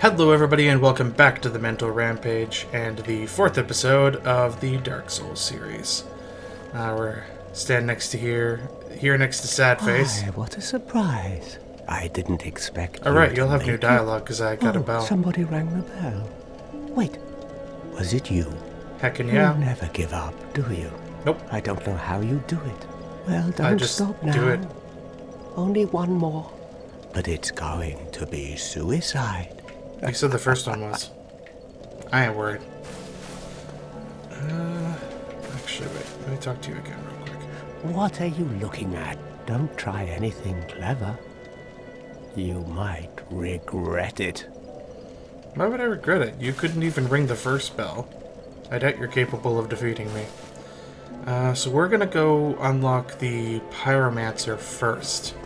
Hello everybody and welcome back to the Mental Rampage and the 4th episode of the Dark Souls series. We're standing next to here next to Sad Face. Why, what a surprise. I didn't expect Alright, you'll have new dialogue because I got a bell. Somebody rang the bell. Wait, was it you? Heckin' yeah. You never give up, do you? Nope. I don't know how you do it. Well, I don't just stop now. do it. Only one more. But it's going to be suicide. You said the first one was. I ain't worried. Actually, wait. Let me talk to you again real quick. What are you looking at? Don't try anything clever. You might regret it. Why would I regret it? You couldn't even ring the first bell. I doubt you're capable of defeating me. So we're gonna go unlock the Pyromancer first.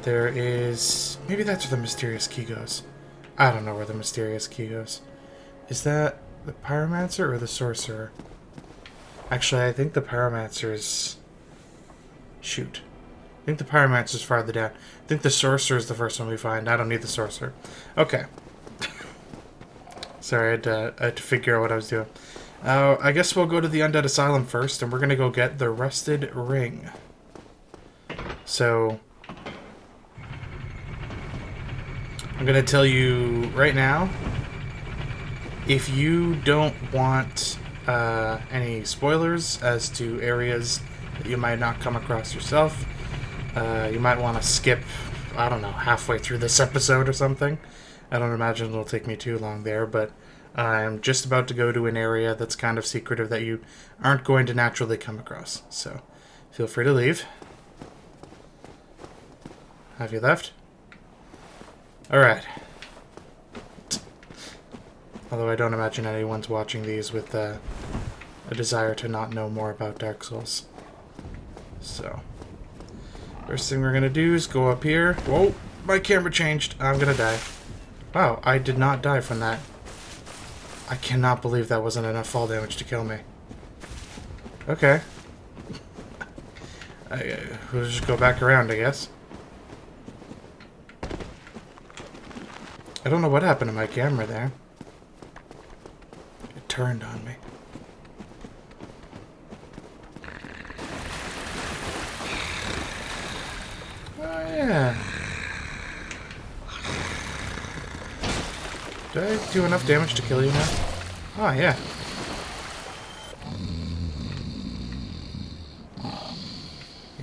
There is... Maybe that's where the mysterious key goes. I don't know where the mysterious key goes. Is that the Pyromancer or the Sorcerer? Actually, I think the Pyromancer is... Shoot. I think the Pyromancer is farther down. I think the Sorcerer is the first one we find. I don't need the Sorcerer. Okay. Sorry, I had to figure out what I was doing. I guess we'll go to the Undead Asylum first, and we're going to go get the Rusted Ring. So... I'm going to tell you right now, if you don't want any spoilers as to areas that you might not come across yourself, you might want to skip, I don't know, halfway through this episode or something. I don't imagine it'll take me too long there, but I'm just about to go to an area that's kind of secretive that you aren't going to naturally come across. So, feel free to leave. Have you left? Alright. Although I don't imagine anyone's watching these with a desire to not know more about Dark Souls. So, first thing we're going to do is go up here. Whoa, my camera changed. I'm going to die. Wow, I did not die from that. I cannot believe that wasn't enough fall damage to kill me. Okay. We'll just go back around, I guess. I don't know what happened to my camera there. It turned on me. Oh, yeah. Did I do enough damage to kill you now? Oh, yeah.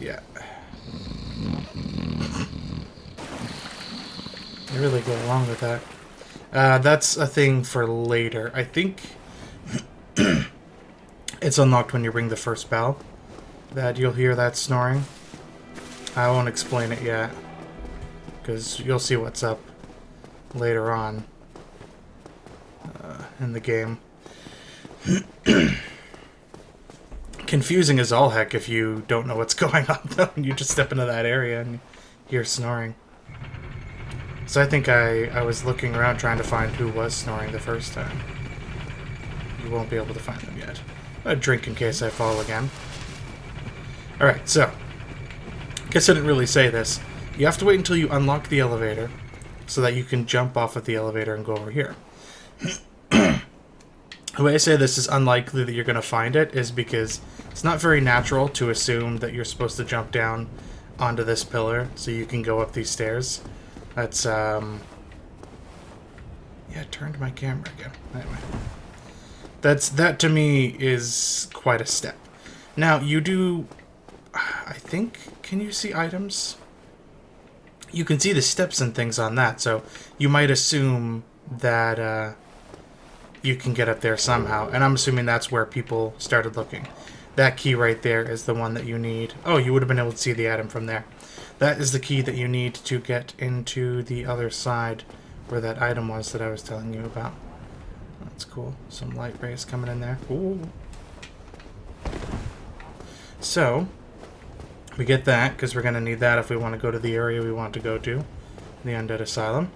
Yeah. I really go along with that. That's a thing for later. I think it's unlocked when you ring the first bell. That you'll hear that snoring. I won't explain it yet, because you'll see what's up later on in the game. Confusing as all heck if you don't know what's going on, though, and you just step into that area and hear snoring. So I think I was looking around trying to find who was snoring the first time. You won't be able to find them yet. I'm gonna drink in case I fall again. Alright, so. Guess I didn't really say this. You have to wait until you unlock the elevator so that you can jump off of the elevator and go over here. The way I say this is unlikely that you're going to find it is because it's not very natural to assume that you're supposed to jump down onto this pillar so you can go up these stairs. That's, yeah, it turned my camera again. Anyway. That to me is quite a step. Now, you do, I think, can you see items? You can see the steps and things on that, so you might assume that, you can get up there somehow. And I'm assuming that's where people started looking. That key right there is the one that you need. Oh, you would have been able to see the item from there. That is the key that you need to get into the other side where that item was that I was telling you about. That's cool. Some light rays coming in there. Ooh. So, we get that, because we're going to need that if we want to go to the area we want to go to. The Undead Asylum.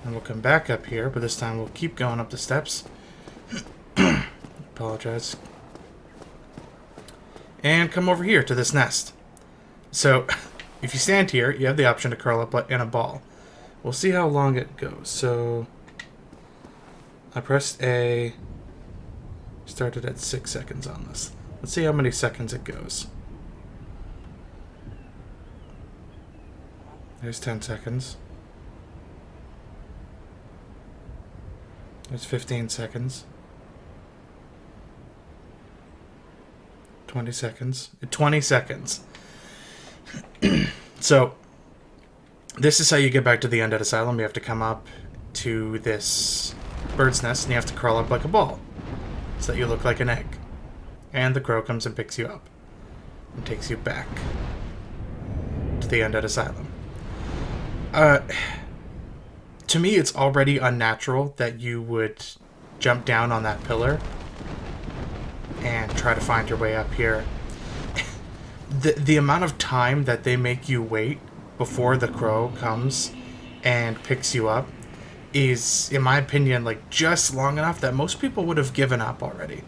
And we'll come back up here, but this time we'll keep going up the steps. Apologize. And come over here to this nest. So, if you stand here, you have the option to curl up in a ball. We'll see how long it goes. So, I pressed A. Started at 6 seconds on this. Let's see how many seconds it goes. There's 10 seconds. There's 15 seconds. 20 seconds. 20 seconds. So, this is how you get back to the Undead Asylum. You have to come up to this bird's nest, and you have to crawl up like a ball, so that you look like an egg. And the crow comes and picks you up, and takes you back to the Undead Asylum. To me, it's already unnatural that you would jump down on that pillar and try to find your way up here. The amount of time that they make you wait before the crow comes and picks you up is, in my opinion, like just long enough that most people would have given up already.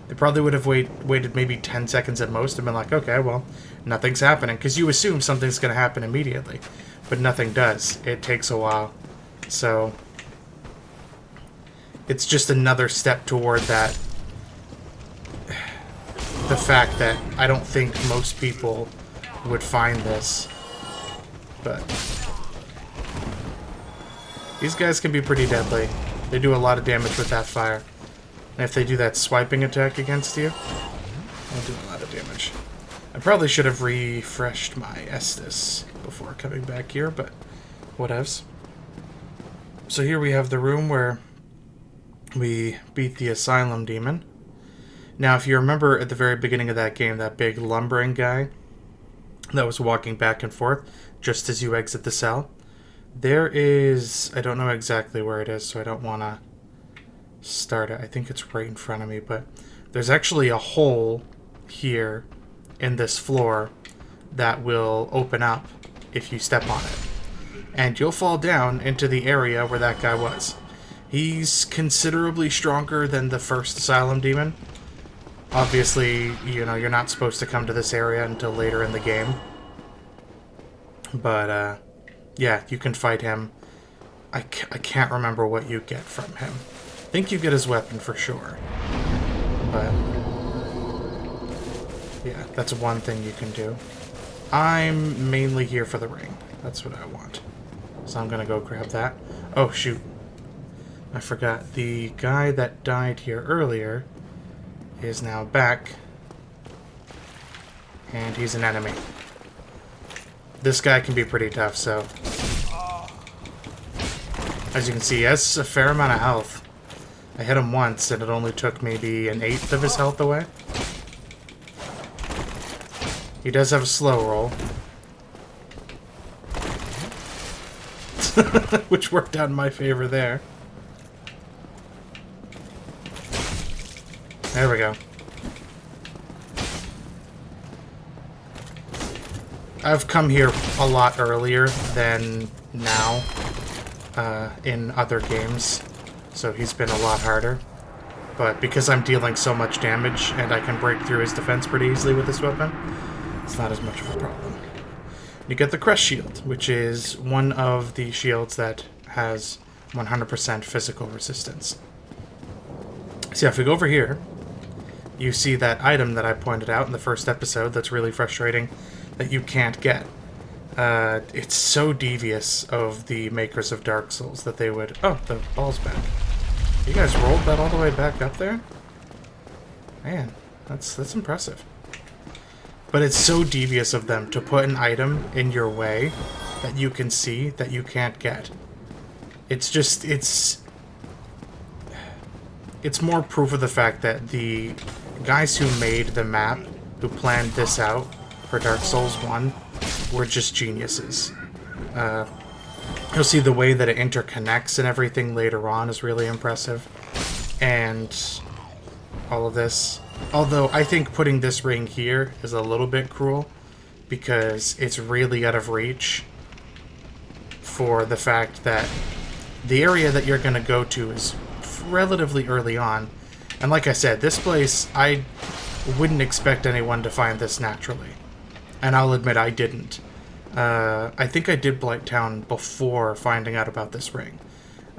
They probably would have waited maybe 10 seconds at most and been like, okay, well, nothing's happening. Because you assume something's going to happen immediately. But nothing does. It takes a while. So, it's just another step toward that. The fact that I don't think most people would find this. But these guys can be pretty deadly. They do a lot of damage with that fire. And if they do that swiping attack against you, they'll do a lot of damage. I probably should have refreshed my Estus before coming back here, but whatevs. So here we have the room where we beat the Asylum Demon. Now, if you remember at the very beginning of that game, that big lumbering guy that was walking back and forth just as you exit the cell, there is... I don't know exactly where it is, so I don't want to start it. I think it's right in front of me, but there's actually a hole here in this floor that will open up if you step on it. And you'll fall down into the area where that guy was. He's considerably stronger than the first Asylum Demon. Obviously, you know, you're not supposed to come to this area until later in the game. But, yeah, you can fight him. I can't remember what you get from him. I think you get his weapon for sure. But, yeah, that's one thing you can do. I'm mainly here for the ring. That's what I want. So I'm gonna go grab that. Oh, shoot. I forgot. The guy that died here earlier is now back. And he's an enemy. This guy can be pretty tough, so... As you can see, he has a fair amount of health. I hit him once, and it only took maybe an eighth of his health away. He does have a slow roll. Which worked out in my favor there. There we go. I've come here a lot earlier than now in other games, so he's been a lot harder. But because I'm dealing so much damage and I can break through his defense pretty easily with this weapon, it's not as much of a problem. You get the Crest Shield, which is one of the shields that has 100% physical resistance. So if we go over here, you see that item that I pointed out in the first episode that's really frustrating that you can't get. It's so devious of the makers of Dark Souls that they would... Oh, the ball's back. You guys rolled that all the way back up there? Man, that's impressive. But it's so devious of them to put an item in your way that you can see that you can't get. It's just, it's more proof of the fact that the guys who made the map, who planned this out for Dark Souls 1, were just geniuses. You'll see the way that it interconnects and everything later on is really impressive. And all of this. Although I think putting this ring here is a little bit cruel because it's really out of reach for the fact that the area that you're going to go to is relatively early on. And like I said, this place, I wouldn't expect anyone to find this naturally. And I'll admit I didn't. I think I did Blighttown before finding out about this ring.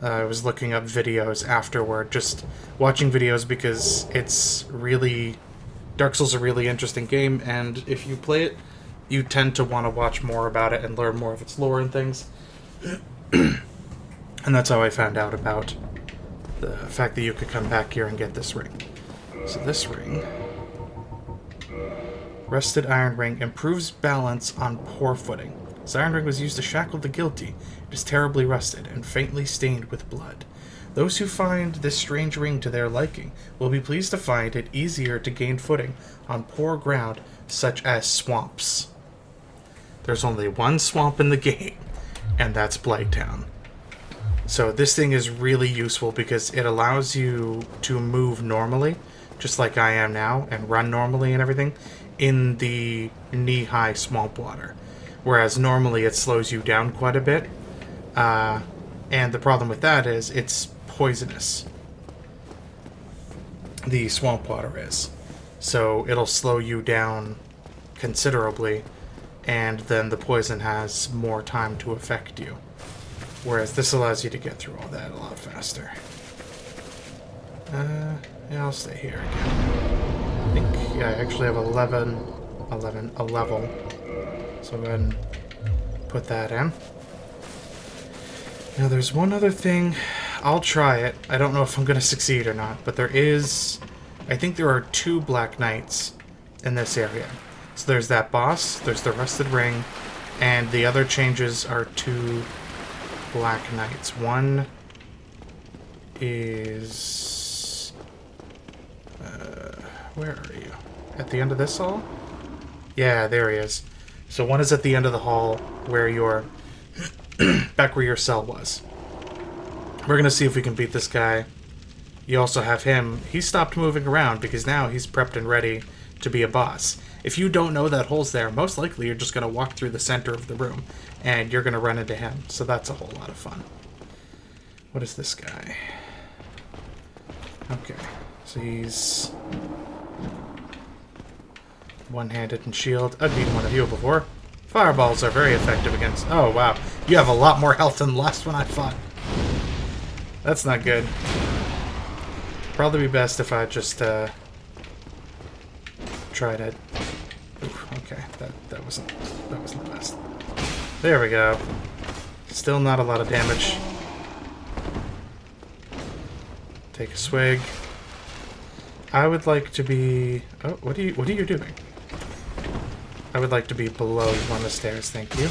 I was looking up videos afterward, just watching videos because it's really... Dark Souls is a really interesting game, and if you play it, you tend to want to watch more about it and learn more of its lore and things. And that's how I found out about the fact that you could come back here and get this ring. So this ring... Rusted Iron Ring improves balance on poor footing. This iron ring was used to shackle the guilty. It is terribly rusted and faintly stained with blood. Those who find this strange ring to their liking will be pleased to find it easier to gain footing on poor ground, such as swamps. There's only one swamp in the game, and that's Blighttown. So this thing is really useful because it allows you to move normally, just like I am now, and run normally and everything, in the knee-high swamp water. Whereas normally it slows you down quite a bit. And the problem with that is it's poisonous. The swamp water is. So it'll slow you down considerably, and then the poison has more time to affect you. Whereas this allows you to get through all that a lot faster. Yeah, I'll stay here again. I think, yeah, I actually have a level. So go ahead and put that in. Now there's one other thing. I'll try it. I don't know if I'm going to succeed or not, but there is... I think there are 2 Black Knights in this area. So there's that boss, there's the Rusted Ring, and the other changes are 2 Black Knights. One is... where are you? At the end of this hall? Yeah, there he is. So one is at the end of the hall where your... back where your cell was. We're going to see if we can beat this guy. You also have him. He stopped moving around because now he's prepped and ready to be a boss. If you don't know that hole's there, most likely you're just going to walk through the center of the room and you're going to run into him. So that's a whole lot of fun. What is this guy? Okay. So he's... one-handed and shield. I've beaten one of you before. Fireballs are very effective against... Oh, wow. You have a lot more health than the last one I fought. That's not good. Probably be best if I just, tried it. Ooh, okay, that wasn't the best. There we go. Still not a lot of damage. Take a swig. I would like to be... Oh, what are you doing? I would like to be below you on the stairs, thank you.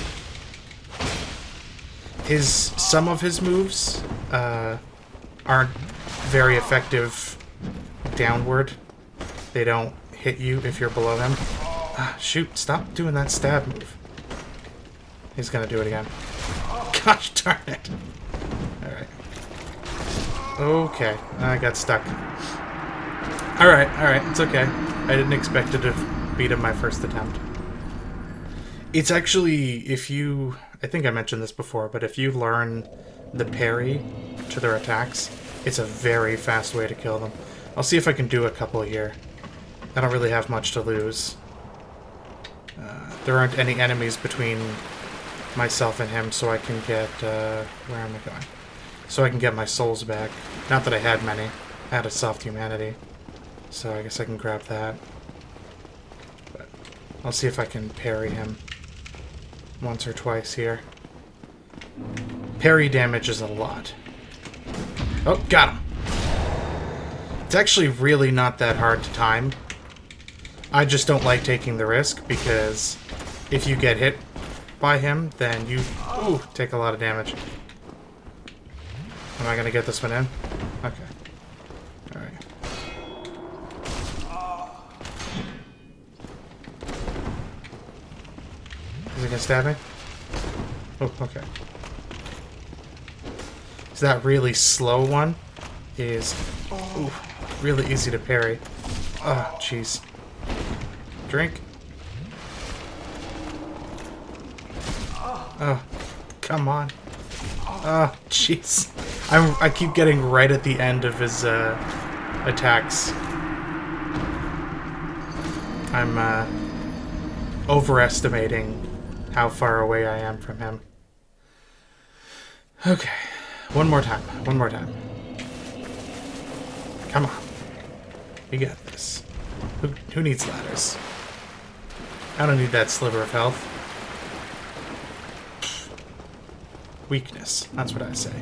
Some of his moves aren't very effective downward. They don't hit you if you're below them. Shoot, stop doing that stab move. He's gonna do it again. Gosh darn it. Alright. Okay, I got stuck. Alright, it's okay. I didn't expect to beat him my first attempt. It's actually, if you... I think I mentioned this before, but if you learn the parry to their attacks, it's a very fast way to kill them. I'll see if I can do a couple here. I don't really have much to lose. There aren't any enemies between myself and him, so I can get... where am I going? So I can get my souls back. Not that I had many. I had a soft humanity. So I guess I can grab that. But I'll see if I can parry him once or twice here. Parry damage is a lot. Oh, got him! It's actually really not that hard to time. I just don't like taking the risk, because if you get hit by him, then you take a lot of damage. Am I gonna get this one in? Okay. Alright. Is he gonna stab me? Oh, okay. So that really slow one is really easy to parry. Oh, jeez. Drink. Oh, come on. Oh, jeez. I keep getting right at the end of his attacks. I'm overestimating how far away I am from him. Okay. One more time. One more time. Come on. You got this. Who needs ladders? I don't need that sliver of health. Weakness. That's what I say.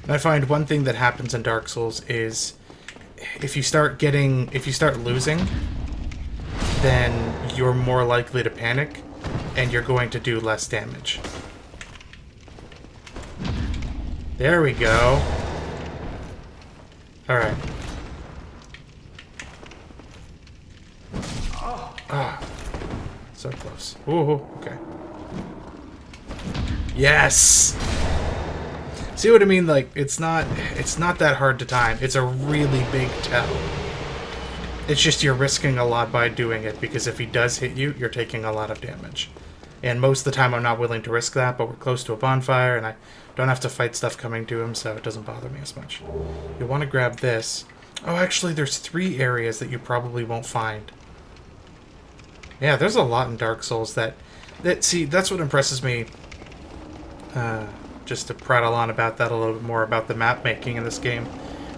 And I find one thing that happens in Dark Souls is if you start losing, then you're more likely to panic and you're going to do less damage. There we go. Alright. Ah. So close. Ooh, okay. Yes! See what I mean? Like, it's not that hard to time. It's a really big tell. It's just you're risking a lot by doing it, because if he does hit you, you're taking a lot of damage. And most of the time I'm not willing to risk that, but we're close to a bonfire, and I don't have to fight stuff coming to him, so it doesn't bother me as much. You'll want to grab this. Oh, actually, there's 3 areas that you probably won't find. Yeah, there's a lot in Dark Souls see, that's what impresses me. Just to prattle on about that a little bit more, about the map making in this game.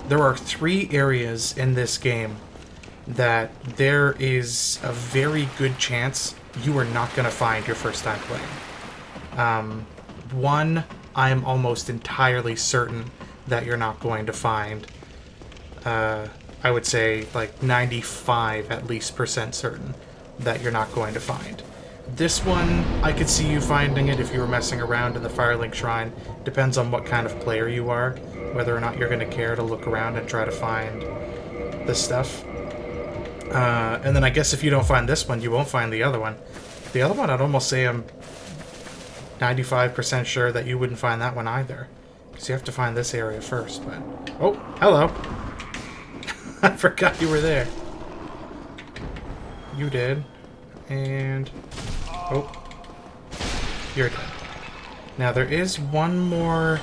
There are 3 areas in this game that there is a very good chance you are not going to find your first time playing. One, I am almost entirely certain that you're not going to find. I would say like 95 at least % certain that you're not going to find. This one, I could see you finding it if you were messing around in the Firelink Shrine. Depends on what kind of player you are, whether or not you're going to care to look around and try to find this stuff. And then I guess if you don't find this one, you won't find the other one. The other one, I'd almost say I'm 95% sure that you wouldn't find that one either. Because you have to find this area first, but... Oh, hello! I forgot you were there. You did. And... Oh. You're dead. Now, there is one more...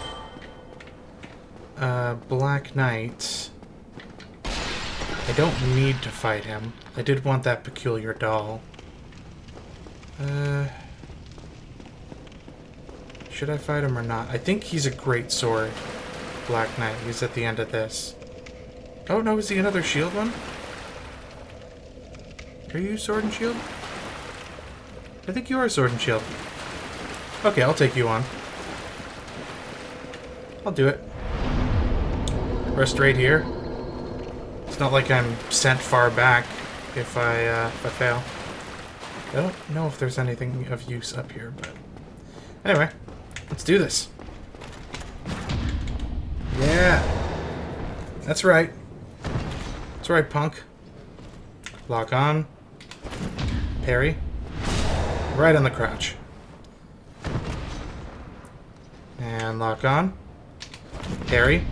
Black Knight. I don't need to fight him. I did want that peculiar doll. Should I fight him or not? I think he's a great sword. Black Knight. He's at the end of this. Oh, no, is he another shield one? Are you sword and shield? I think you are sword and shield. Okay, I'll take you on. I'll do it. Rest right here. It's not like I'm sent far back if I fail. I don't know if there's anything of use up here, but... Anyway, let's do this. Yeah! That's right. That's right, punk. Lock on. Parry. Right on the crouch. And lock on. Parry.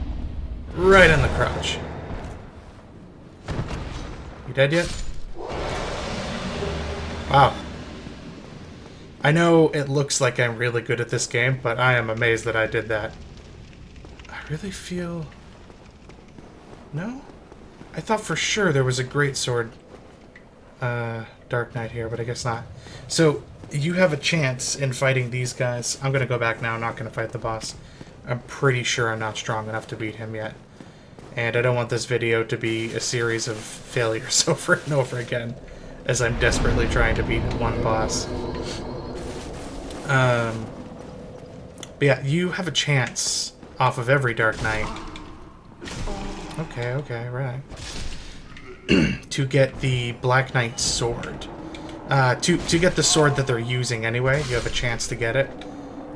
Right on the crouch. You dead yet? Wow. I know it looks like I'm really good at this game, but I am amazed that I did that. I really feel... No? I thought for sure there was a great sword Dark Knight here, but I guess not. So, you have a chance in fighting these guys. I'm going to go back now. I'm not going to fight the boss. I'm pretty sure I'm not strong enough to beat him yet. And I don't want this video to be a series of failures over and over again, as I'm desperately trying to beat one boss. But yeah, you have a chance off of every Dark Knight. Okay, right. To get the Black Knight sword. To get the sword that they're using anyway, you have a chance to get it.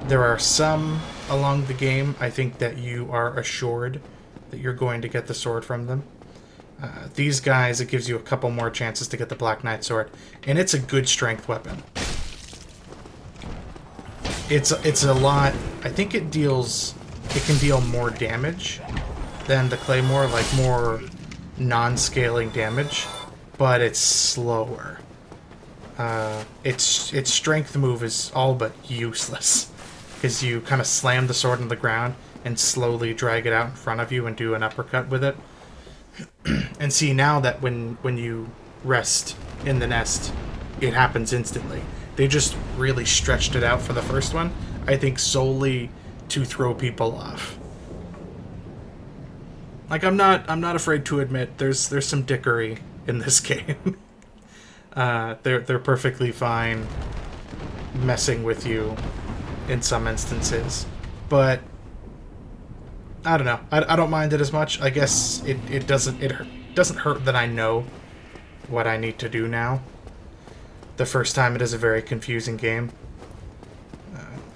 There are some along the game, I think, that you are assured that you're going to get the sword from them. These guys, it gives you a couple more chances to get the Black Knight sword, and it's a good strength weapon. It's a lot. I think it can deal more damage than the Claymore, like more non-scaling damage, but it's slower. Its strength move is all but useless, because you kind of slam the sword on the ground and slowly drag it out in front of you and do an uppercut with it. And see, now that when you rest in the nest, it happens instantly. They just really stretched it out for the first one. I think solely to throw people off. Like, I'm not afraid to admit there's some dickery in this game. They're perfectly fine messing with you in some instances, but I don't know. I don't mind it as much. I guess it doesn't hurt that I know what I need to do now. The first time it is a very confusing game,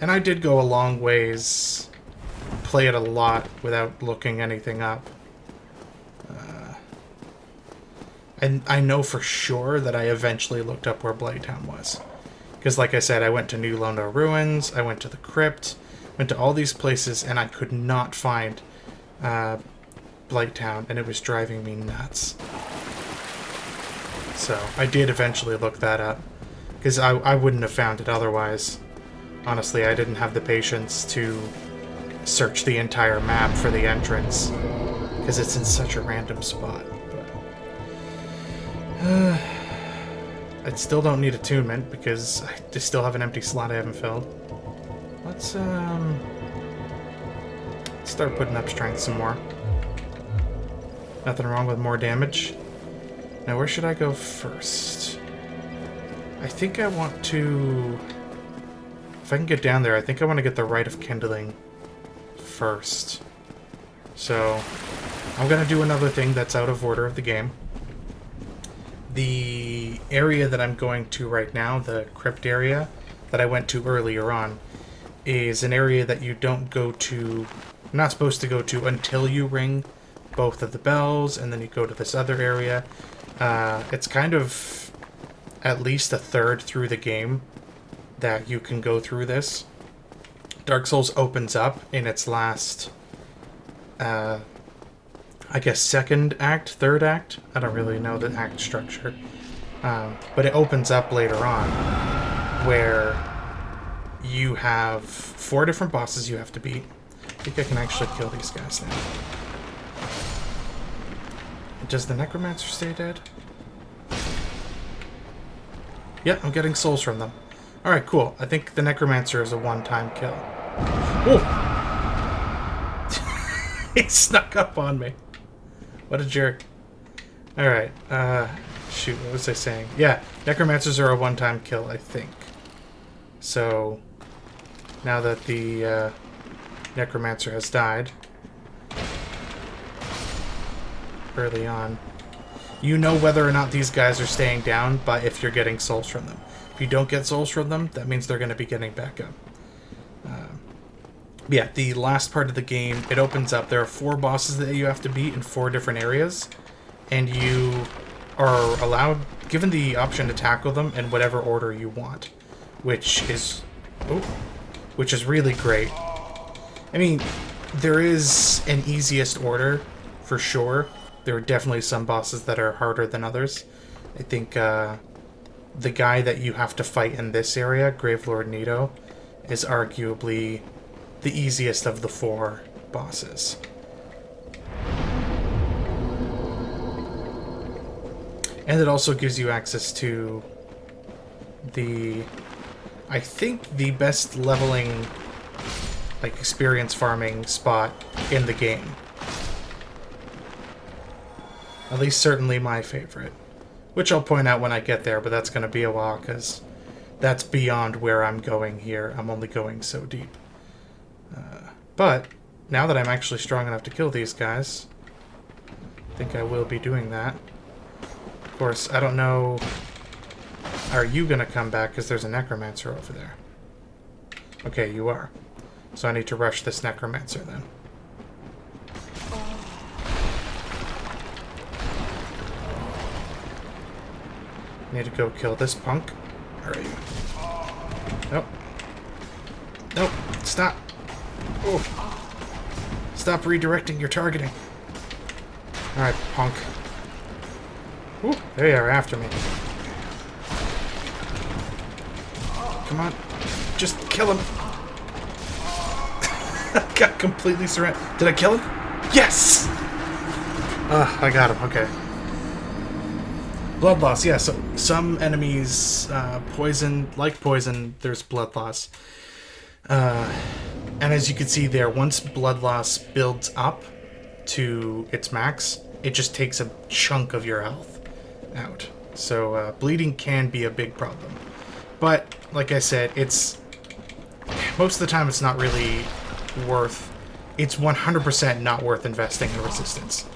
and I did go a long ways, play it a lot without looking anything up. And I know for sure that I eventually looked up where Blighttown was. Because like I said, I went to New Londo Ruins, I went to the Crypt, went to all these places, and I could not find Blighttown, and it was driving me nuts. So I did eventually look that up, because I wouldn't have found it otherwise. Honestly, I didn't have the patience to search the entire map for the entrance, because it's in such a random spot. I still don't need attunement because I still have an empty slot I haven't filled. Let's start putting up strength some more. Nothing wrong with more damage. Now where should I go first? I think I want to... If I can get down there, I think I want to get the Rite of Kindling first. So I'm going to do another thing that's out of order of the game. The area that I'm going to right now, the crypt area that I went to earlier on, is an area that you don't go to, not supposed to go to until you ring both of the bells, and then you go to this other area. It's kind of at least a third through the game that you can go through this. Dark Souls opens up in its last, I guess, second act, third act? I don't really know the act structure. But it opens up later on where you have 4 different bosses you have to beat. I think I can actually kill these guys now. Does the Necromancer stay dead? Yeah, I'm getting souls from them. Alright, cool. I think the Necromancer is a one-time kill. Whoa! He snuck up on me. What a jerk. Alright, shoot, what was I saying? Yeah, Necromancers are a one-time kill, I think. So, now that the Necromancer has died, early on, you know whether or not these guys are staying down by if you're getting souls from them. If you don't get souls from them, that means they're going to be getting back up. Yeah, the last part of the game, it opens up. There are 4 bosses that you have to beat in 4 different areas, and you are allowed, given the option to tackle them in whatever order you want, which is really great. I mean, there is an easiest order, for sure. There are definitely some bosses that are harder than others. I think the guy that you have to fight in this area, Gravelord Nito, is arguably the easiest of the 4 bosses. And it also gives you access to I think the best leveling, like, experience farming spot in the game. At least certainly my favorite. Which I'll point out when I get there, but that's going to be a while, because that's beyond where I'm going here. I'm only going so deep. But, now that I'm actually strong enough to kill these guys, I think I will be doing that. Of course, I don't know... Are you going to come back, because there's a Necromancer over there? Okay, you are. So I need to rush this Necromancer, then. Need to go kill this punk. Where are you? Nope. Nope. Stop. Oh. Stop redirecting your targeting. Alright, punk. Ooh, there you are after me. Come on. Just kill him. I got completely surrounded. Did I kill him? Yes! I got him. Okay. Blood loss, yeah, so some enemies, poison, there's blood loss. And as you can see there, once blood loss builds up to its max, it just takes a chunk of your health out. So bleeding can be a big problem. But, like I said, it's... most of the time it's not really worth... it's 100% not worth investing in resistance.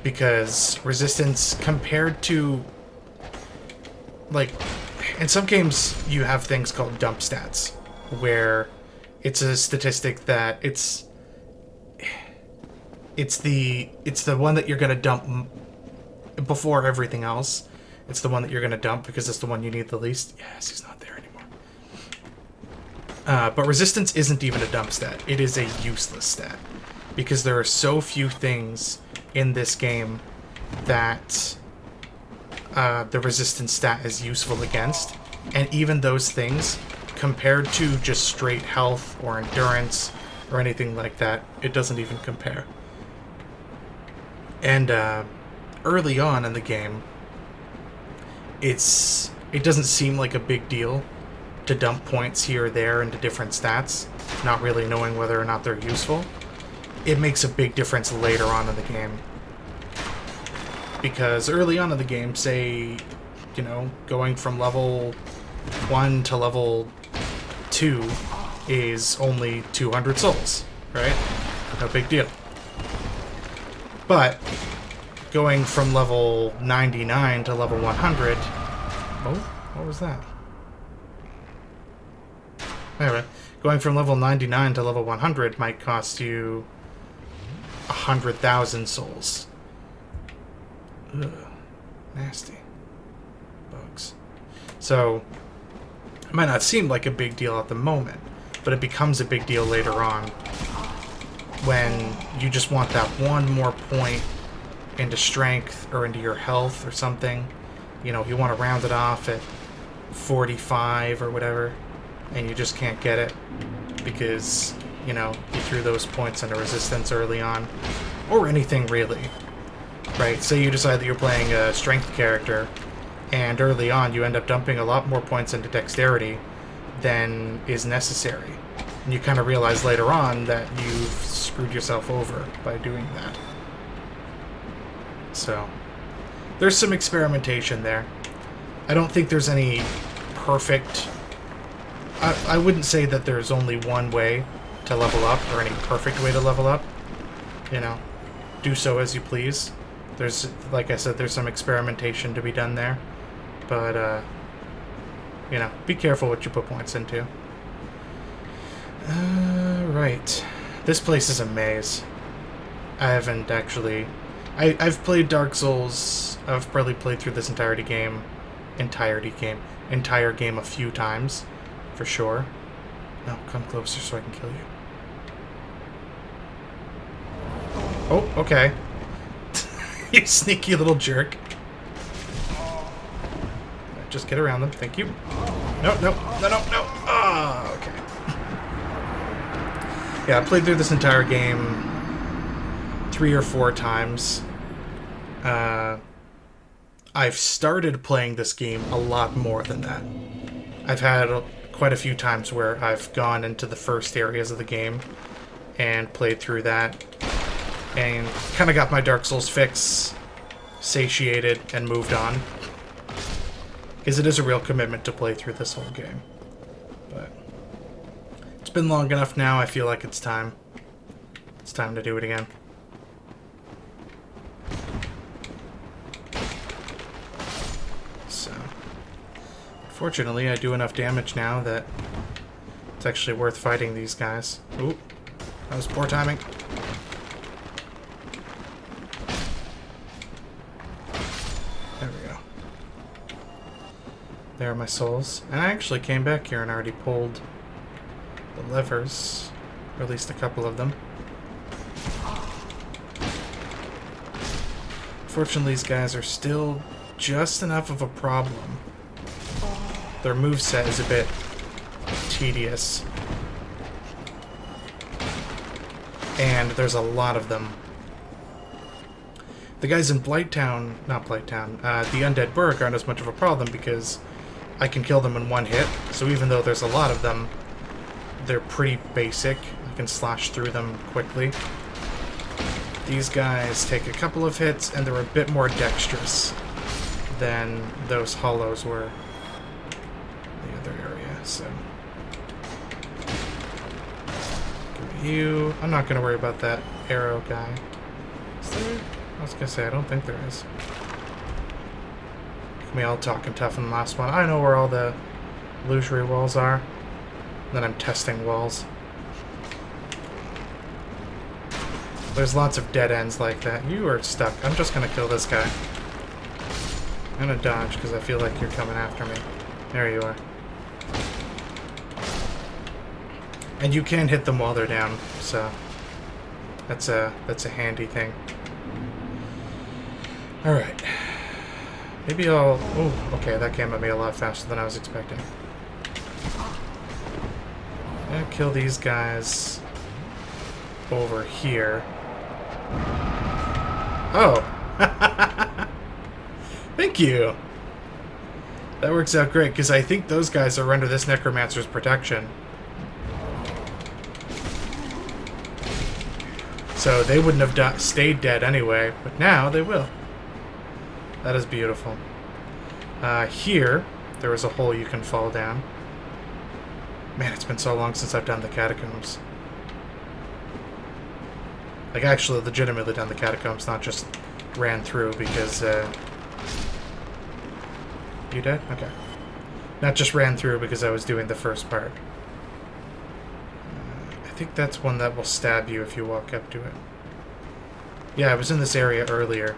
Because resistance compared to... like, in some games you have things called dump stats, where it's a statistic that it's the one that you're going to dump before everything else. It's the one that you're going to dump because it's the one you need the least. Yes, he's not there anymore. But resistance isn't even a dump stat. It is a useless stat. Because there are so few things in this game that the resistance stat is useful against. And even those things, compared to just straight health or endurance or anything like that, it doesn't even compare. And early on in the game, it doesn't seem like a big deal to dump points here or there into different stats, not really knowing whether or not they're useful. It makes a big difference later on in the game. Because early on in the game, say, you know, going from level 1 to level 2 is only 200 souls, right? No big deal. But going from level 99 to level 100... oh, what was that? Anyway, going from level 99 to level 100 might cost you 100,000 souls. Ugh, nasty. Bugs. So, it might not seem like a big deal at the moment, but it becomes a big deal later on when you just want that one more point into strength or into your health or something. You know, you want to round it off at 45 or whatever, and you just can't get it because, you know, you threw those points into resistance early on, or anything really, right? Say you decide that you're playing a strength character, and early on you end up dumping a lot more points into dexterity than is necessary. And you kind of realize later on that you've screwed yourself over by doing that. So, there's some experimentation there. I don't think there's any perfect... I wouldn't say that there's only one way to level up, or any perfect way to level up. You know, do so as you please. There's, like I said, there's some experimentation to be done there. But, you know, be careful what you put points into. Right. This place is a maze. I haven't actually... I've played Dark Souls... I've probably played through this entire game a few times, for sure. No, come closer so I can kill you. Oh, okay. You sneaky little jerk. Just get around them, thank you. No. Ah, okay. Yeah, I played through this entire game 3 or 4 times. I've started playing this game a lot more than that. I've had quite a few times where I've gone into the first areas of the game and played through that and kind of got my Dark Souls fix, satiated, and moved on. Because it is a real commitment to play through this whole game. But it's been long enough now, I feel like it's time. It's time to do it again. So, fortunately, I do enough damage now that it's actually worth fighting these guys. Ooh, that was poor timing. There we go. There are my souls. And I actually came back here and already pulled the levers, or at least a couple of them. Fortunately, these guys are still just enough of a problem. Their moveset is a bit tedious. And there's a lot of them. The guys in the Undead Burg aren't as much of a problem because I can kill them in one hit. So even though there's a lot of them, they're pretty basic. I can slash through them quickly. These guys take a couple of hits, and they're a bit more dexterous than those hollows were in the other area, so... You... I'm not going to worry about that arrow guy. Is there? I was going to say, I don't think there is. Me all talking tough in the last one. I know where all the illusory walls are. Then I'm testing walls. There's lots of dead ends like that. You are stuck. I'm just gonna kill this guy. I'm gonna dodge because I feel like you're coming after me. There you are. And you can hit them while they're down, so that's a handy thing. Alright. Maybe I'll... Oh, okay, that came at me a lot faster than I was expecting. I'm gonna kill these guys over here. Oh! Thank you! That works out great, because I think those guys are under this Necromancer's protection. So they wouldn't have stayed dead anyway, but now they will. That is beautiful. Here, there is a hole you can fall down. Man, it's been so long since I've done the catacombs. Like, actually, legitimately done the catacombs, not just ran through because, You dead? Okay. Not just ran through because I was doing the first part. I think that's one that will stab you if you walk up to it. Yeah, I was in this area earlier.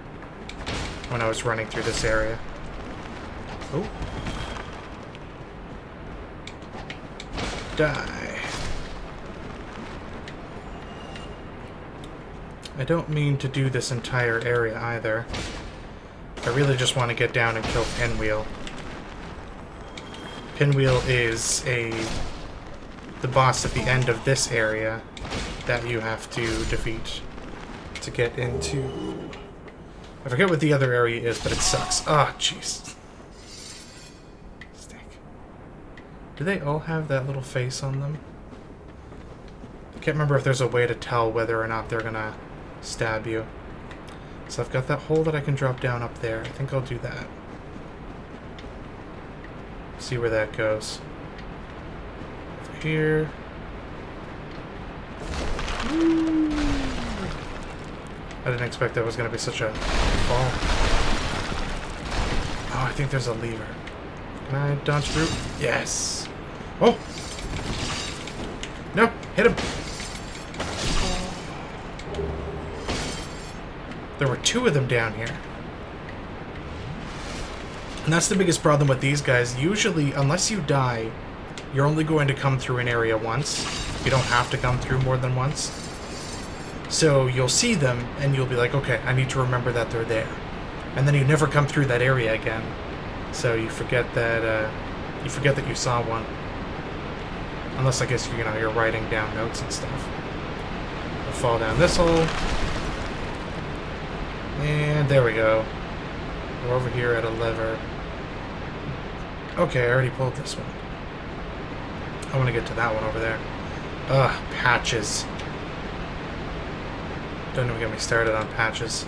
When I was running through this area. Oh. Die. I don't mean to do this entire area either. I really just want to get down and kill Pinwheel. Pinwheel is the boss at the end of this area that you have to defeat to get into... I forget what the other area is, but it sucks. Ah, oh, jeez. Stink. Do they all have that little face on them? I can't remember if there's a way to tell whether or not they're gonna stab you. So I've got that hole that I can drop down up there. I think I'll do that. See where that goes. Over here. I didn't expect that was going to be such a fall. Oh, I think there's a lever. Can I dodge through? Yes! Oh! No! Hit him! There were two of them down here. And that's the biggest problem with these guys. Usually, unless you die, you're only going to come through an area once. You don't have to come through more than once. So you'll see them, and you'll be like, okay, I need to remember that they're there. And then you never come through that area again. So you forget that, you saw one. Unless, I guess, you're writing down notes and stuff. I'll fall down this hole. And there we go. We're over here at a lever. Okay, I already pulled this one. I want to get to that one over there. Ugh, patches. Don't even get me started on patches.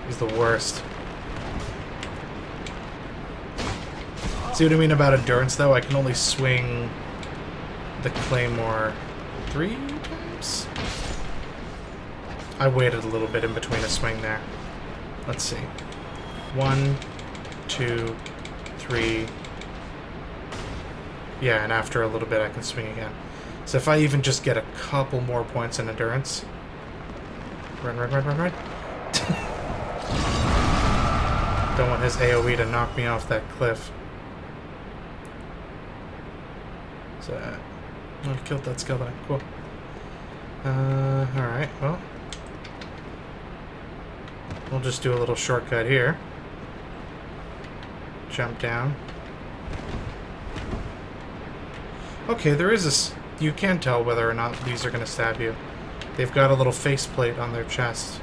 He's the worst. See what I mean about endurance, though? I can only swing the claymore 3 times? I waited a little bit in between a swing there. Let's see. 1, 2, 3. Yeah, and after a little bit I can swing again. So if I even just get a couple more points in endurance... Run, run, run, run, run. Don't want his AoE to knock me off that cliff. So, I killed that skeleton. Cool. Alright, well. We'll just do a little shortcut here. Jump down. Okay, there is this... You can tell whether or not these are going to stab you. They've got a little faceplate on their chest.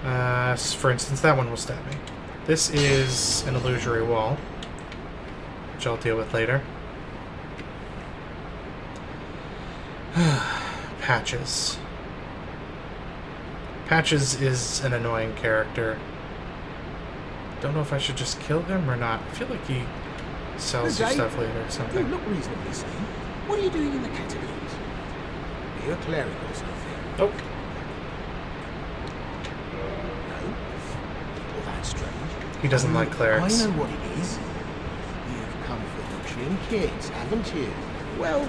For instance, that one will stab me. This is an illusory wall, which I'll deal with later. Patches. Patches is an annoying character. Don't know if I should just kill him or not. I feel like he sells you stuff later or You something. look reasonably sane. What are you doing in the catacombs? Are you a cleric or something? Nope. No? Well, that's strange. He doesn't like clerics. I know what it is. You've come for the trinkets, haven't you? Well,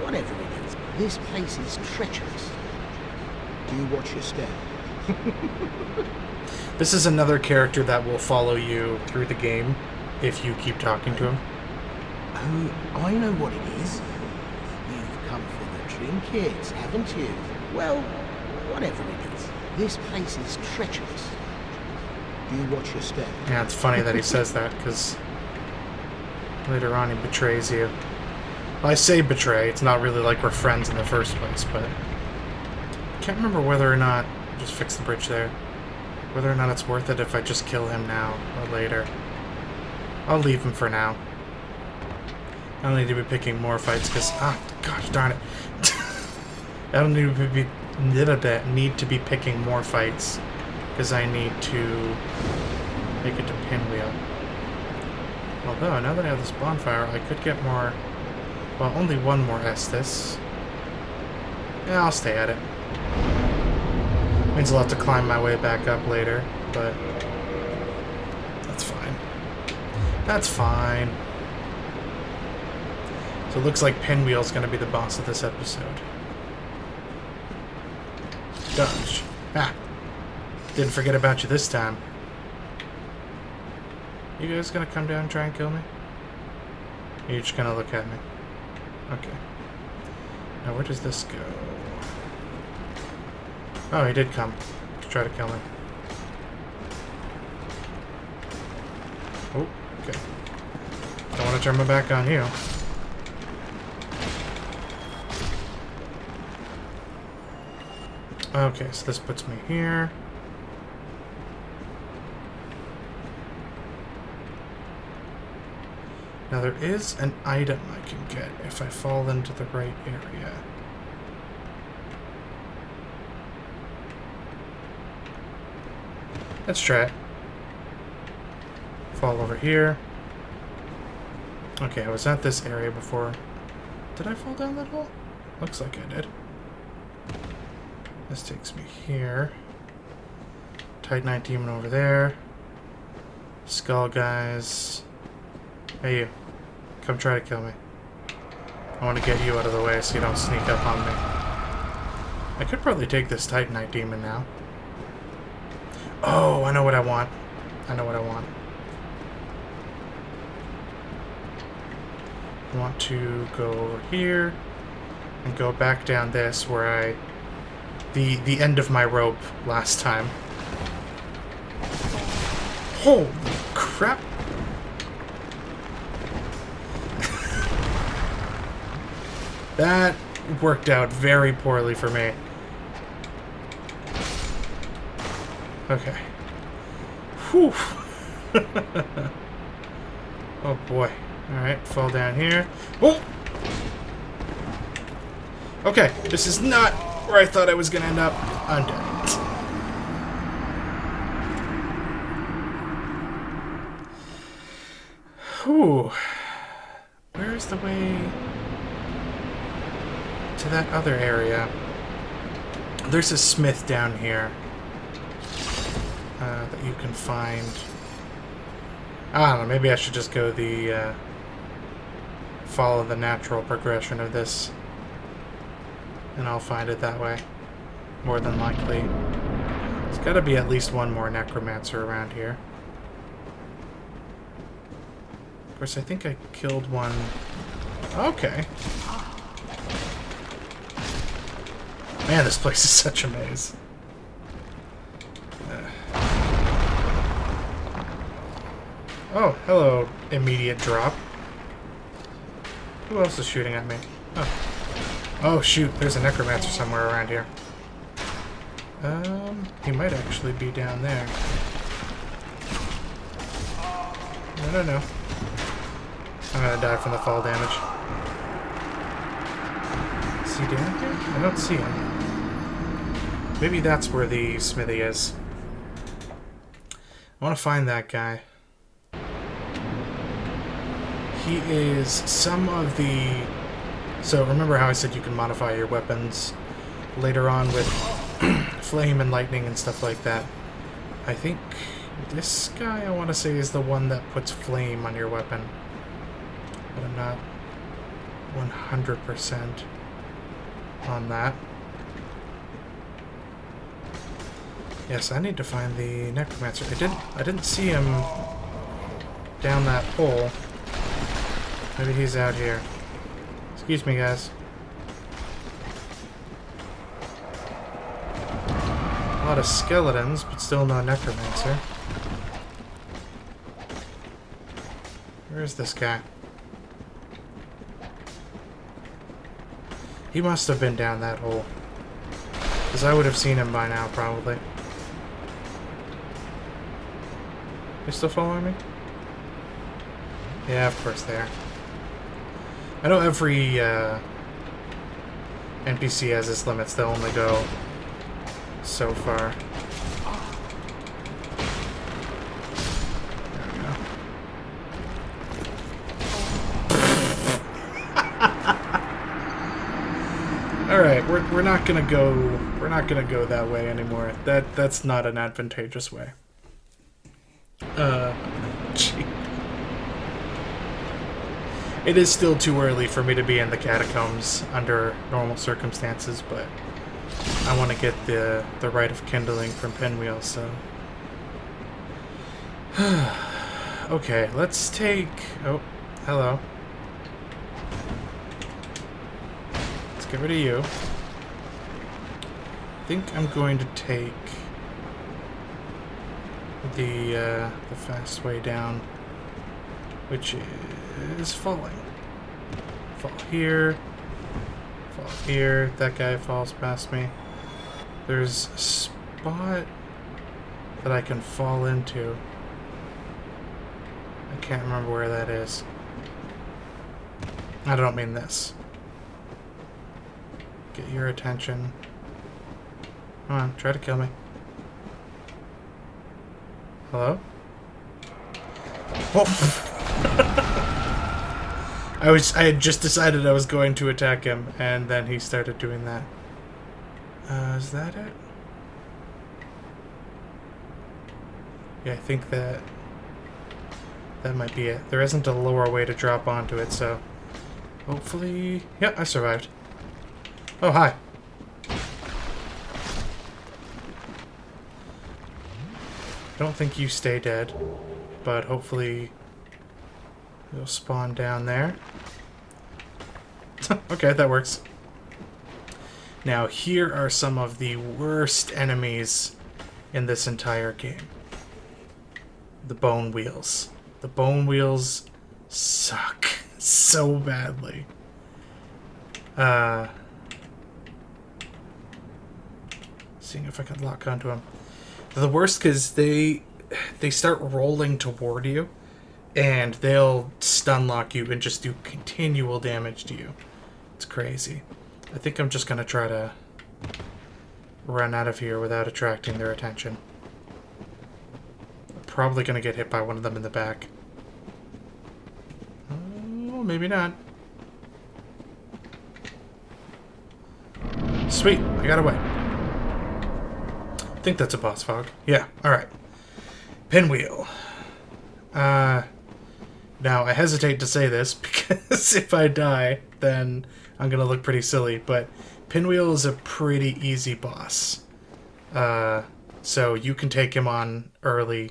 whatever it is, this place is treacherous. Do you watch your step? This is another character that will follow you through the game if you keep talking to him. Oh, I know what it is. You've come for the trinkets, haven't you? Well, whatever it is, this place is treacherous. Do you watch your step? Yeah, it's funny that he says that, because later on he betrays you. Well, I say betray, it's not really like we're friends in the first place, but I can't remember whether or not, just fix the bridge there, whether or not it's worth it if I just kill him now or later. I'll leave him for now. I don't need to be picking more fights, because, gosh darn it. I don't need to be picking more fights, because I need to make it to Pinwheel. Although, now that I have this bonfire, I could get more... Well, only one more Estus. Yeah, I'll stay at it. Means I'll have to climb my way back up later, but... That's fine. That's fine. So it looks like Pinwheel's gonna be the boss of this episode. Dodge. Ah! Didn't forget about you this time. You guys gonna come down and try and kill me? Or you just gonna look at me? Okay. Now where does this go? Oh, he did come to try to kill me. Oh, okay. Don't want to turn my back on you. Okay, so this puts me here. Now there is an item I can get if I fall into the right area. Let's try it. Fall over here. Okay, I was at this area before. Did I fall down that hole? Looks like I did. This takes me here. Titanite demon over there. Skull guys. Hey you. Come try to kill me. I want to get you out of the way so you don't sneak up on me. I could probably take this Titanite demon now. Oh, I know what I want. I know what I want. I want to go over here and go back down this where I... The end of my rope last time. Holy crap! That worked out very poorly for me. Okay. Whew. Oh boy. Alright, fall down here. Oh! Okay, this is not where I thought I was gonna end up. I'm dead. Whew. Where's the way to that other area? There's a smith down here that you can find. I don't know, maybe I should just go the follow the natural progression of this, and I'll find it that way, more than likely. There's got to be at least one more necromancer around here. Of course, I think I killed one. Okay. Man, this place is such a maze. Oh, hello, immediate drop. Who else is shooting at me? Oh. Oh, shoot, there's a necromancer somewhere around here. He might actually be down there. I don't know. I'm gonna die from the fall damage. Is he down here? I don't see him. Maybe that's where the smithy is. I want to find that guy. He is some of the... So remember how I said you can modify your weapons later on with flame and lightning and stuff like that? I think this guy, I want to say, is the one that puts flame on your weapon. But I'm not 100% on that. Yes, I need to find the necromancer. I didn't see him down that hole. Maybe he's out here. Excuse me, guys. A lot of skeletons, but still no necromancer. Where's this guy? He must have been down that hole. Because I would have seen him by now, probably. They still following me? Yeah, of course they are. I know every NPC has its limits. They'll only go so far. There we go. All right, we're not gonna go that way anymore. That's not an advantageous way. Gee. It is still too early for me to be in the catacombs under normal circumstances, but I want to get the Rite of Kindling from Pinwheel, so... Okay, let's take... Oh, hello. Let's get rid of you. I think I'm going to take the fast way down, which is falling. Fall here. Fall here. That guy falls past me. There's a spot that I can fall into. I can't remember where that is. I don't mean this. Get your attention. Come on, try to kill me. Hello? Whoa. I had just decided I was going to attack him, and then he started doing that. Is that it? Yeah, I think that might be it. There isn't a lower way to drop onto it, so hopefully... Yeah, I survived. Oh, hi. Don't think you stay dead, but hopefully you'll spawn down there. Okay, that works. Now, here are some of the worst enemies in this entire game. The Bone Wheels. The Bone Wheels suck so badly. Seeing if I can lock onto them. They're the worst because they start rolling toward you, and they'll stun lock you and just do continual damage to you. It's crazy. I think I'm just gonna try to run out of here without attracting their attention. Probably gonna get hit by one of them in the back. Oh, maybe not. Sweet, I got away. I think that's a boss fog. Yeah, alright. Pinwheel. Now, I hesitate to say this because if I die, then I'm going to look pretty silly, but Pinwheel is a pretty easy boss. So you can take him on early,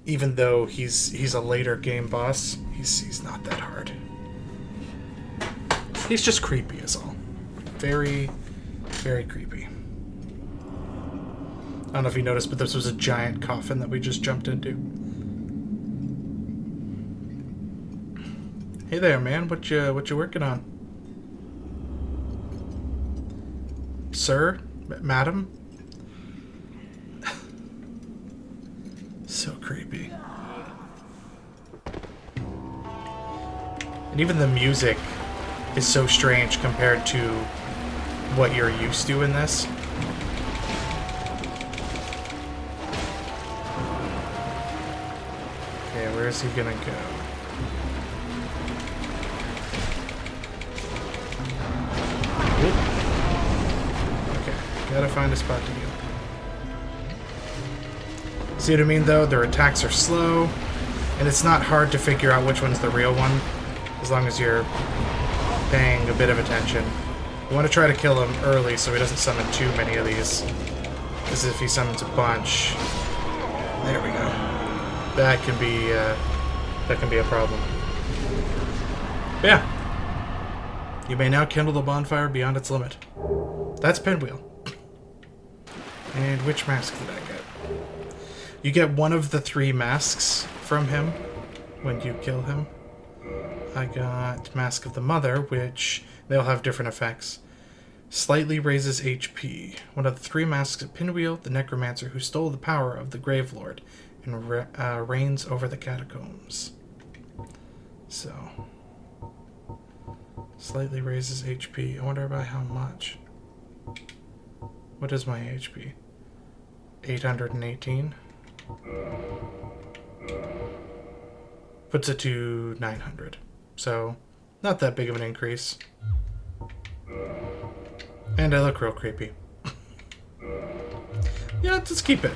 even though he's a later game boss. He's not that hard. He's just creepy is all. Very, very creepy. I don't know if you noticed, but this was a giant coffin that we just jumped into. Hey there, man. What you working on? Sir? Madam? So creepy. And even the music is so strange compared to what you're used to in this. Okay, where is he gonna go? Okay, gotta find a spot to heal. See what I mean, though? Their attacks are slow, and it's not hard to figure out which one's the real one, as long as you're paying a bit of attention. You want to try to kill him early so he doesn't summon too many of these, because if he summons a bunch... There we go. That can be a problem. But yeah. You may now kindle the bonfire beyond its limit. That's Pinwheel. And which mask did I get? You get one of the 3 masks from him when you kill him. I got Mask of the Mother, which they'll have different effects. Slightly raises HP. One of the 3 masks of Pinwheel, the necromancer who stole the power of the Gravelord and reigns over the catacombs. So, slightly raises HP. I wonder by how much. What is my HP? 818? Puts it to 900. So, not that big of an increase. And I look real creepy. Yeah, let's keep it.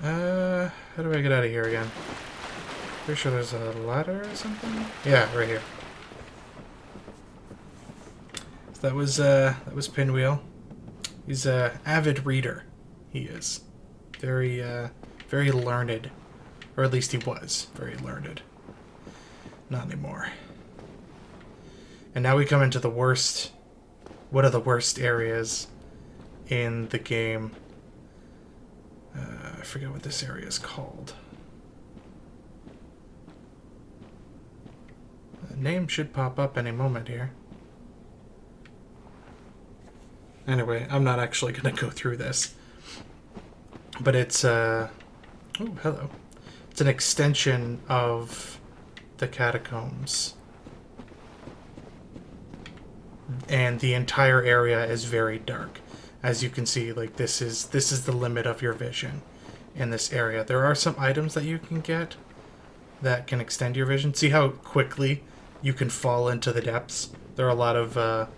How do I get out of here again? Pretty sure there's a ladder or something? Yeah, right here. So that was Pinwheel. He's a avid reader. He is. Very learned. Or at least he was very learned. Not anymore. And now we come into the worst... One of the worst areas in the game. I forget what this area is called. The name should pop up any moment here. Anyway, I'm not actually going to go through this. But it's, oh, hello. It's an extension of the catacombs. And the entire area is very dark. As you can see, like, this is the limit of your vision in this area. There are some items that you can get that can extend your vision. See how quickly you can fall into the depths? There are a lot of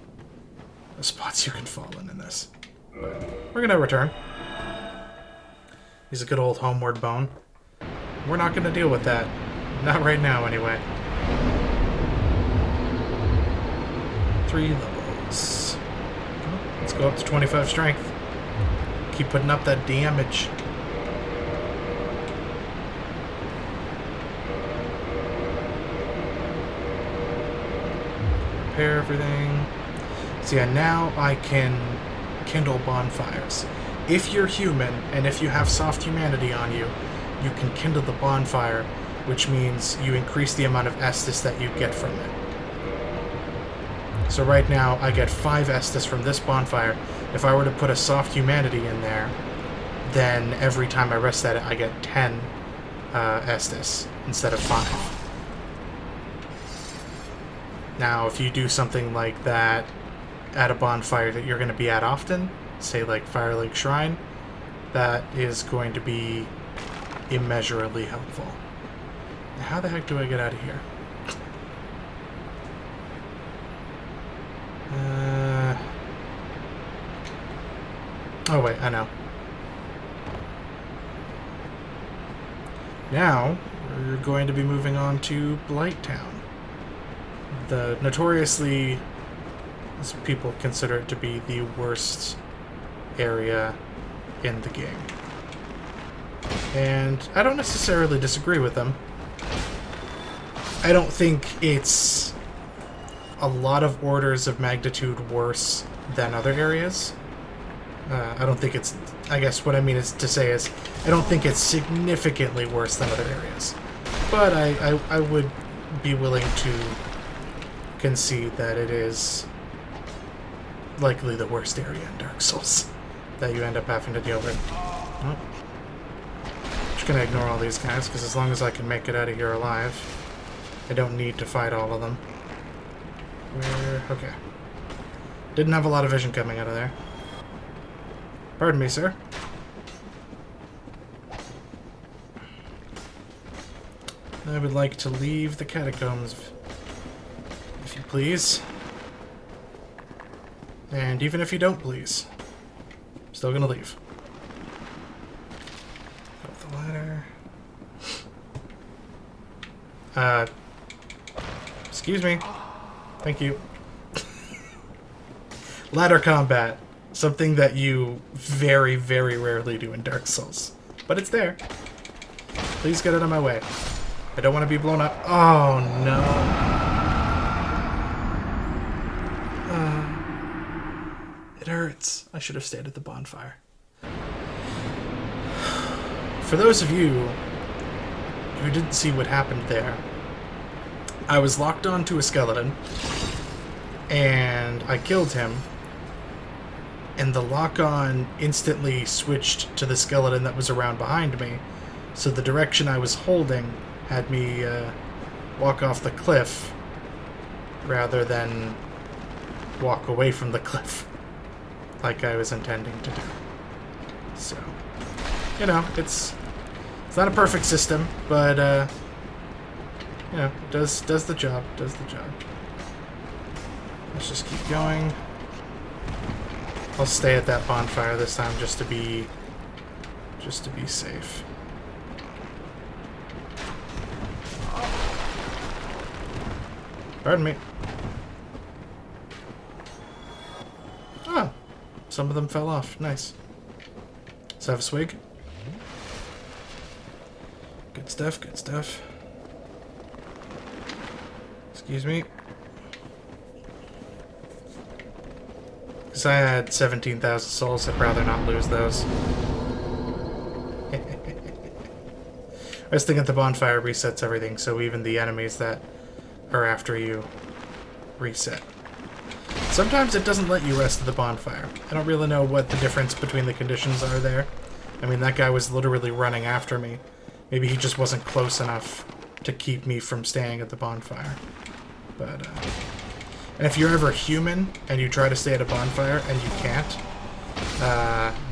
spots you can fall in this. But we're gonna return. He's a good old homeward bone. We're not gonna deal with that. Not right now, anyway. 3 levels. Let's go up to 25 strength. Keep putting up that damage. Repair everything. So yeah, now I can kindle bonfires. If you're human, and if you have soft humanity on you, you can kindle the bonfire, which means you increase the amount of Estus that you get from it. So right now, I get 5 Estus from this bonfire. If I were to put a soft humanity in there, then every time I rest at it, I get 10 Estus instead of 5. Now, if you do something like that at a bonfire that you're going to be at often, say like Fire Lake Shrine, that is going to be immeasurably helpful. Now, how the heck do I get out of here? Oh wait, I know. Now, we're going to be moving on to Blighttown. The notoriously, as people consider it to be the worst area in the game. And I don't necessarily disagree with them. I don't think it's a lot of orders of magnitude worse than other areas. I don't think it's... I guess what I mean is to say is, I don't think it's significantly worse than other areas. But I would be willing to concede that it is likely the worst area in Dark Souls that you end up having to deal with. Oh. Just gonna ignore all these guys, because as long as I can make it out of here alive, I don't need to fight all of them. Where? Okay. Didn't have a lot of vision coming out of there. Pardon me, sir. I would like to leave the catacombs, if you please. And even if you don't please, I'm still gonna leave. Up the ladder. Excuse me. Thank you. Ladder combat. Something that you very, very rarely do in Dark Souls. But it's there. Please get out of my way. I don't want to be blown up. Oh, no. It hurts. I should have stayed at the bonfire. For those of you who didn't see what happened there, I was locked onto a skeleton, and I killed him, and the lock-on instantly switched to the skeleton that was around behind me, so the direction I was holding had me walk off the cliff rather than walk away from the cliff like I was intending to do. So, you know, it's not a perfect system, but you know, does the job. Does the job. Let's just keep going. I'll stay at that bonfire this time just to be safe. Pardon me. Oh, some of them fell off. Nice. Let's have a swig. Good stuff, good stuff. Excuse me. Because I had 17,000 souls, I'd rather not lose those. I was thinking the bonfire resets everything, so even the enemies that are after you reset. Sometimes it doesn't let you rest at the bonfire. I don't really know what the difference between the conditions are there. I mean, that guy was literally running after me. Maybe he just wasn't close enough to keep me from staying at the bonfire. But, and if you're ever human and you try to stay at a bonfire and you can't,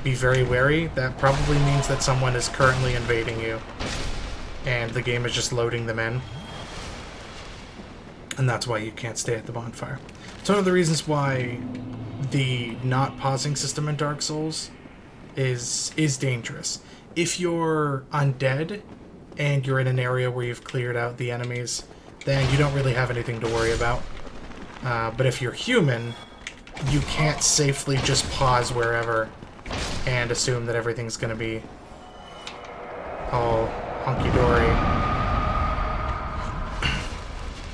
be very wary. That probably means that someone is currently invading you, and the game is just loading them in. And that's why you can't stay at the bonfire. It's one of the reasons why the not pausing system in Dark Souls is dangerous. If you're undead and you're in an area where you've cleared out the enemies, then you don't really have anything to worry about. But if you're human, you can't safely just pause wherever and assume that everything's going to be all hunky-dory.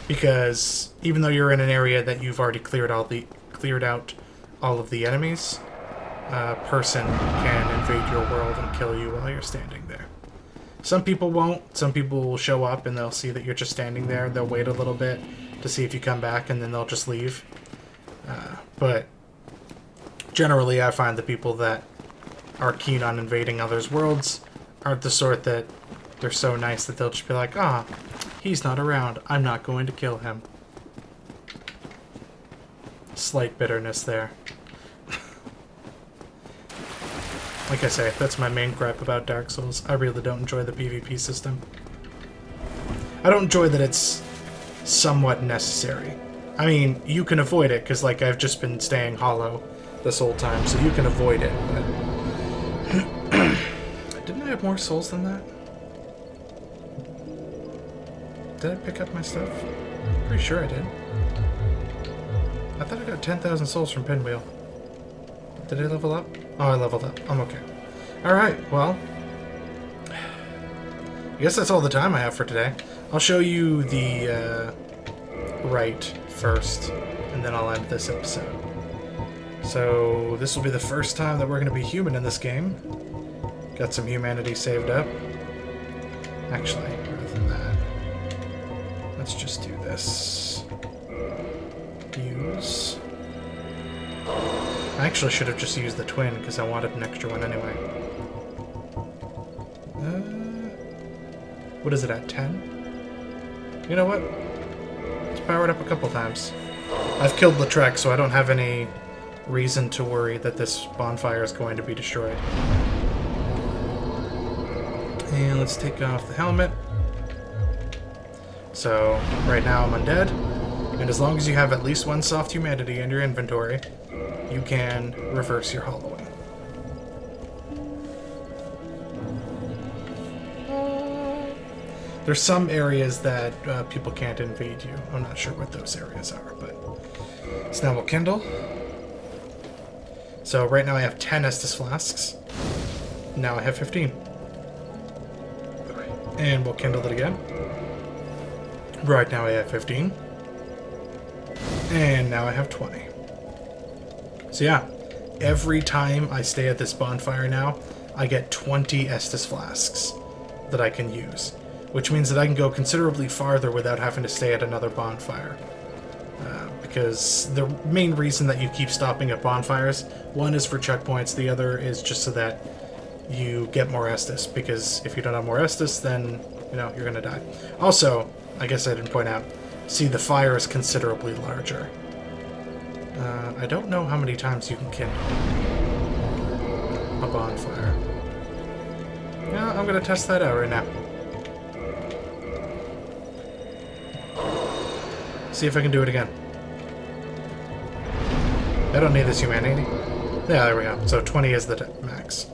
Because even though you're in an area that you've already cleared out all of the enemies, a person can invade your world and kill you while you're standing there. Some people won't. Some people will show up and they'll see that you're just standing there. They'll wait a little bit to see if you come back, and then they'll just leave. But generally, I find the people that are keen on invading others' worlds aren't the sort that they're so nice that they'll just be like, ah, he's not around. I'm not going to kill him. Slight bitterness there. Like I say, that's my main gripe about Dark Souls. I really don't enjoy the PvP system. I don't enjoy that it's somewhat necessary. I mean, you can avoid it, because like I've just been staying hollow this whole time, so you can avoid it, but... Didn't I have more souls than that? Did I pick up my stuff? Pretty sure I did. I thought I got 10,000 souls from Pinwheel. Did I level up? Oh, I leveled up. I'm okay. Alright, well... I guess that's all the time I have for today. I'll show you the right first, and then I'll end this episode. So, this will be the first time that we're going to be human in this game. Got some humanity saved up. Actually, rather than that, let's just do this. Use. I actually should have just used the twin, because I wanted an extra one anyway. What is it at, 10? You know what? Let's power it up a couple times. I've killed Lautrec, so I don't have any reason to worry that this bonfire is going to be destroyed. And let's take off the helmet. So, right now I'm undead, and as long as you have at least one soft humanity in your inventory, you can reverse your hollowing. There's some areas that people can't invade you. I'm not sure what those areas are, but... So now we'll kindle. So right now I have 10 Estus flasks. Now I have 15. And we'll kindle it again. Right now I have 15. And now I have 20. So yeah, every time I stay at this bonfire now, I get 20 Estus flasks that I can use. Which means that I can go considerably farther without having to stay at another bonfire. Because the main reason that you keep stopping at bonfires, one is for checkpoints, the other is just so that you get more Estus. Because if you don't have more Estus, then, you know, you're gonna die. Also, I guess I didn't point out, see, the fire is considerably larger. I don't know how many times you can kindle a bonfire. Yeah, I'm gonna test that out right now. See if I can do it again. I don't need this humanity. Yeah, there we go. So 20 is the max.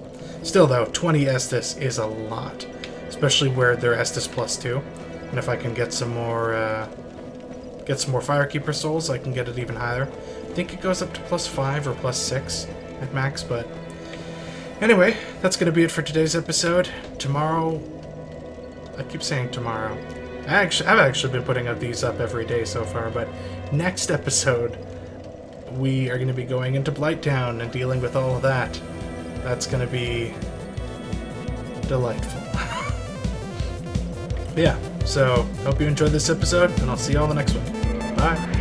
Still though, 20 Estus is a lot. Especially where they're Estus plus 2. And if I can get some more Firekeeper souls, I can get it even higher. I think it goes up to plus 5 or plus 6 at max, but... Anyway, that's going to be it for today's episode. Tomorrow... I keep saying tomorrow. I've actually been putting these up every day so far, but next episode, we are going to be going into Blighttown and dealing with all of that. That's going to be delightful. Yeah, so hope you enjoyed this episode, and I'll see you all in the next one. Bye.